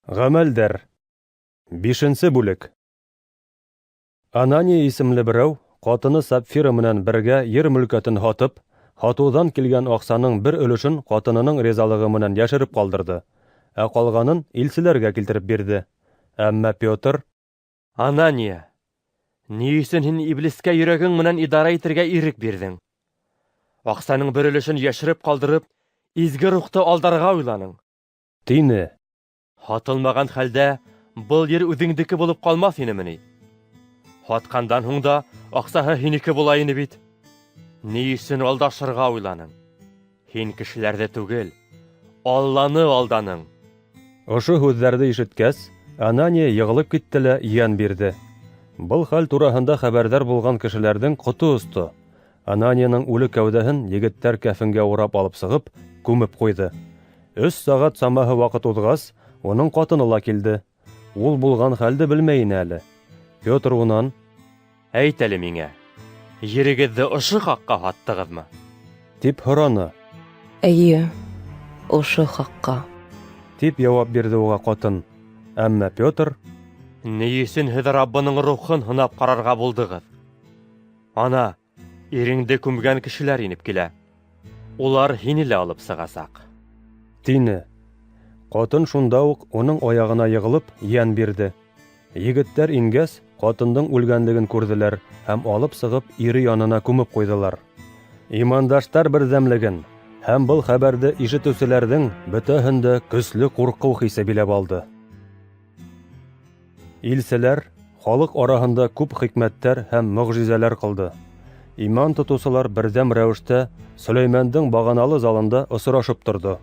Гамәлдәр. 5-нче бүлек. Анания исемле берәү, ҡатыны Сапфира менән бергә ер мөлкәтен һатып, һатыуҙан килгән аҡсаның бер өлөшөн ҡатынының ризалығы менән йәшереп ҡалдырҙы, ә ҡалғанын илселәргә килтереп бирҙе. Әммә Петр: Анания, ни өсөн һин иблискә йөрәгең менән идара итергә ирек бирҙең? Аҡсаның бер өлөшөн йәшереп ҡалдырып, изге рухты алдарға уйланың. тине. Һатылмаған хәлдә, был ер үҙеңдеке булып ҡалмаҫ инеме ни? Һатҡандан һуң да аҡсаһы һинеке була ине бит. Ни өсөн алдашырға уйланың? Һин кешеләрҙе түгел, Алланы алданың. Ошо һүҙҙәрҙе ишеткәс, Анания йығылып китте лә йән бирҙе. Был хәл тураһында хәбәрҙар булған кешеләрҙең ҡото осто. Ананияның үле кәүҙәһен егеттәр кәфенгә урап алып сығып, күмеп ҡуйҙы. 3 сәғәт самаһы ваҡыт уҙғас, уның ҡатыны ла килде. Ул булған хәлде белмәй ине әле. Петр унан: Әйт әле миңә, ерегеҙҙе ошо хаҡҡа һаттығыҙмы? тип һораны. Эйе, ошо хаҡҡа. Тип яуап бирҙе уға ҡатын. Әммә Петр: Ни өсөн һеҙ Раббының рухын һынап ҡарарға булдығыҙ? Ана, иреңде күмгән кешеләр инеп килә. Улар һине лә алып сығасаҡ. тине. Ҡатын шунда уҡ уның аяғына йығылып йән бирҙе. Егеттәр ингәс, ҡатындың үлгәнлеген күрҙеләр һәм алып сығып ире янына күмеп ҡуйҙылар. Имандаштар берҙәмлеген һәм был хәбәрҙе ишетеүселәрҙең бөтәһендә көслө ҡурҡыу хисе биләп алды. Илселәр халыҡ араһында күп хикмәттәр һәм мөғжизәләр ҡылды. Иман тотоусылар берҙәм рәүештә Сөләймәндең бағаналы залында осрашып торҙо.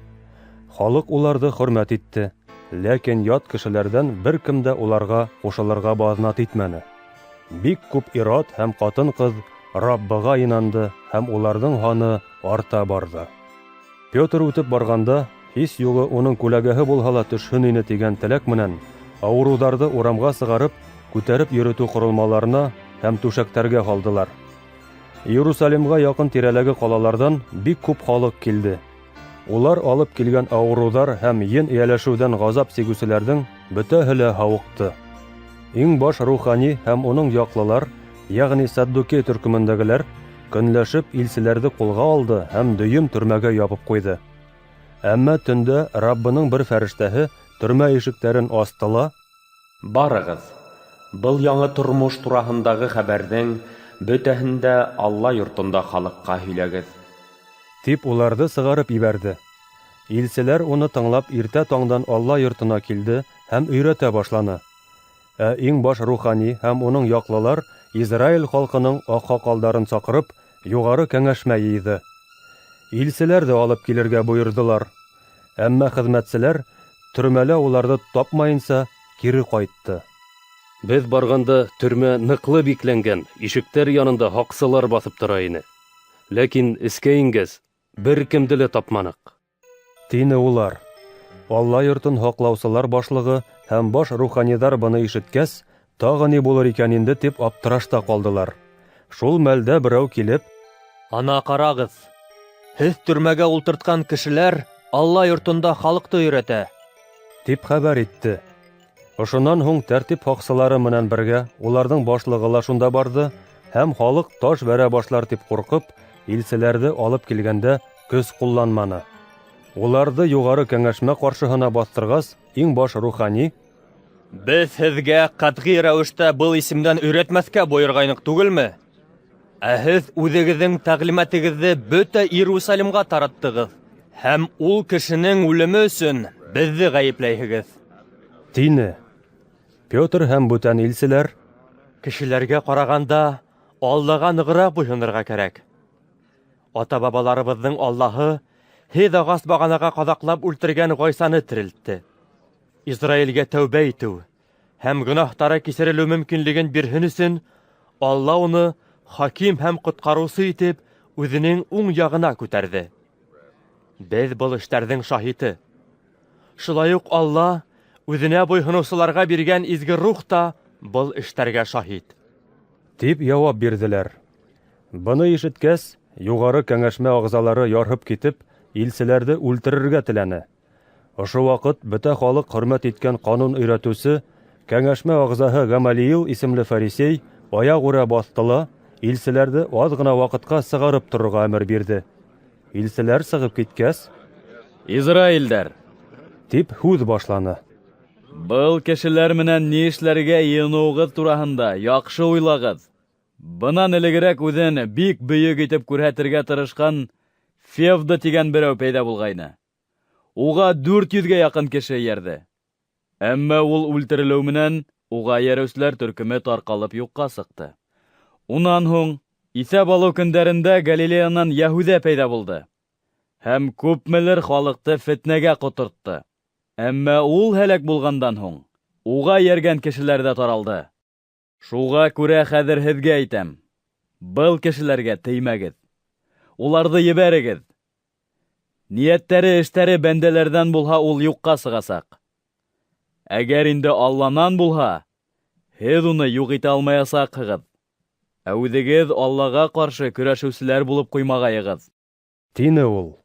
Халыҡ уларҙы хөрмәт итте, ләкин ят кешеләрҙән бер кем дә уларға ҡушылырға баҙнат итмәне. Бик күп ир-ат һәм ҡатын-ҡыҙ Раббыға инанды һәм уларҙың һаны арта барҙы. Петр үтеп барғанда, һис юғы уның күләгәһе булһа ла төшһөн ине тигән теләк менән, ауырыуҙарҙы урамға сығарып, күтәреп йөрөтөү ҡоролмаларына һәм түшәктәргә һалдылар. Иерусалимға яҡын тирәләге ҡалаларҙан бик күп халыҡ килде. Улар алып килгән ауырыуҙар һәм ен эйәләшеүҙән ғазап сигеүселәрҙең бөтәһе лә һауыҡты. Иң баш рухани һәм уның яҡлылар, йәғни Саддукей төркөмөндәгеләр, көнләшеп илселәрҙе ҡулға алды һәм дөйөм төрмәгә ябып ҡуйҙы. Әммә төндә Раббының бер фәрештәһе төрмә ишектәрен асты ла: Барығыҙ, был яңы тормош тураһындағы хәбәрҙең бөтәһен дә Алла йортонда халыҡҡа һөйләгеҙ. тип уларҙы сығарып ебәрҙе. Илселәр уны тыңлап иртә таңдан Алла йортона килде һәм өйрәтә башланы. Ә иң баш рухани һәм уның яҡлылар Израиль халҡының аҡһаҡалдарын саҡырып, юғары кәңәшмә йыйҙы. Илселәрҙе алып килергә бойорҙолар. Әммә хеҙмәтселәр төрмәлә уларҙы тапмайынса кире ҡайтты. Беҙ барғанда төрмә ныҡлы бикләнгән, ишектәр янында һаҡсылар баҫып тора ине. Ләкин эскә ингәс, бер кемде лә тапманыҡ. Тине улар. Алла йортон һаҡлаусылар башлығы һәм баш руханиҙар быны ишеткәс, тағы ни булыр икән инде тип аптырашта ҡалдылар. Шул мәлдә берәү килеп: Ана ҡарағыҙ, һеҙ төрмәгә ултыртҡан кешеләр Алла йортонда халыҡты өйрәтә. тип хәбәр итте. Ошонан һуң тәртип һаҡсылары менән бергә уларҙың башлығы ла шунда барҙы һәм халыҡ таш бәрә башлар тип ҡурҡып, илселәрҙе алып килгәндә көс ҡулланманы. Уларҙы юғары кәңәшмә ҡаршыһына баҫтырғас, иң баш рухани: Беҙ һеҙгә ҡатғи рәүештә был исемдән өйрәтмәҫкә бойорғайныҡ түгелме? Ә һеҙ үҙегеҙҙең тәғлимәтегеҙҙе бөтә Иерусалимға тараттығыҙ һәм ул кешенең үлеме өсөн беҙҙе ғәйепләйһегеҙ. тине. Петр һәм бүтән илселәр: Кешеләргә ҡарағанда Аллаға нығыраҡ буйһонорға кәрәк. Ата-бабаларыбыҙҙың Аллаһы һеҙ ағас бағанаға ҡаҙаҡлап үлтергән Ғайсаны терелтте. Израилгә тәүбә итеү һәм гонаһтары кисерелеү мөмкинлеген бирһен өсөн Алла уны хаким һәм ҡотҡарыусы итеп үҙенең уң яғына күтәрҙе. Беҙ был эштәрҙең шаһиты. Шулай уҡ Алла үҙенә буйһоноусыларға биргән изге рух та был эштәргә шаһит. тип яуап бирҙеләр. Быны ишеткәс, юғары кәңәшмә ағзалары ярһып китеп, илселәрҙе үлтерергә теләне. Ошо вакыт бөтә халык хөрмәт иткән канун өйрәтүсе, кәңәшмә агзаһы Гамалиил исемле фарисей аяк үрә бастыла, илселәрде аз гына вакытка сыгарып торырга әмер бирде. Илселәр сыгып киткәс, Израильдәр, дип һүз башланы. был кешеләр менән ни эшләргә йыйынуыгыз тураһында яхшы уйлагыз. Бынан элегрәк үзен бик бөек итеп күрһәтергә тырышкан Февда дигән берәү пәйда булгайны. Уга 400-гә якын кеше иярде. Әмма ул үлтерелү менән уга ярәүсләр төркеме таркалып юкка сыкты. Унан һуң исәп алу көндәрендә Галилеянан Яһүдә пәйда булды. Һәм күпмелер халыкты фетнәгә котыртты. Әмма ул һәлак булгандан һуң уга йөргән кешеләр дә таралды. Шуга күрә хәзер һезгә әйтәм. Был кешеләргә теймәгез. Уларҙы ебәрегеҙ. Ниәттәре, эштәре бәндәләрдән булһа, ул юкка сыгасаҡ. Әгәр инде Алланан булһа, һеҙ уны юҡ итә алмаясаҡһығыҙ. Ә үҙегеҙ Аллаға ҡаршы көрәшеүселәр булып ҡуймағайығыҙ. Тине ул.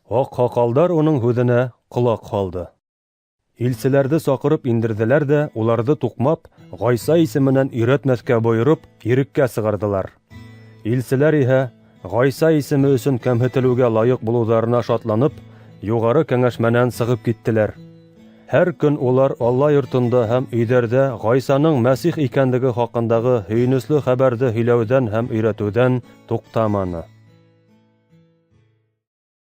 Ак һаҡалдар уның һүҙенә ҡолаҡ һалды. Илселәрҙе саҡырып индерҙеләр дә, уларҙы туҡмап, Ғайса исеменән өйрәтмәҫкә бойороп, иреккә сығарҙылар. Илселәр иһә, Ғайса исеме өсөн кәмһетелеүгә лайыҡ булыуҙарына шатланып, юғары кәңәшмәнән сығып киттеләр. Һәр көн улар Алла йортонда һәм өйҙәрҙә Ғайсаның Мәсих икәнлеге хаҡындағы һөйөнөслө хәбәрҙе һөйләүҙән һәм өйрәтеүҙән туҡтаманы.